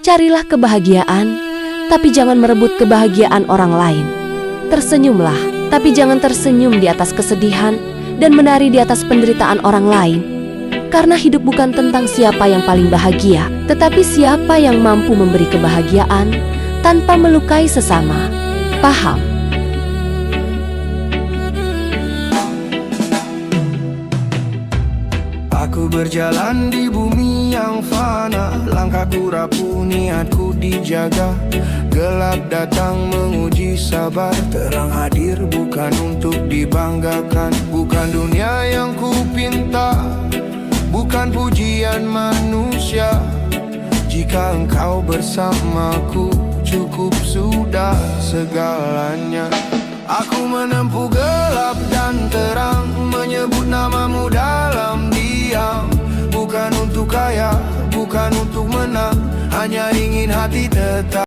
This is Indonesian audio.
Carilah kebahagiaan, tapi jangan merebut kebahagiaan orang lain. Tersenyumlah, tapi jangan tersenyum di atas kesedihan dan menari di atas penderitaan orang lain. Karena hidup bukan tentang siapa yang paling bahagia, tetapi siapa yang mampu memberi kebahagiaan tanpa melukai sesama. Paham? Aku berjalan di bumi yang fana, langkahku rapuh, niatku dijaga. Gelap datang menguji sabar, terang hadir bukan untuk dibanggakan. Bukan dunia yang ku pinta, bukan pujian manusia. Jika engkau bersamaku, cukup sudah segalanya. Aku menempuh gelap dan terang, menyebut namamu dalam diam. Bukan untuk kaya, bukan untuk menang, hanya ingin hati tetap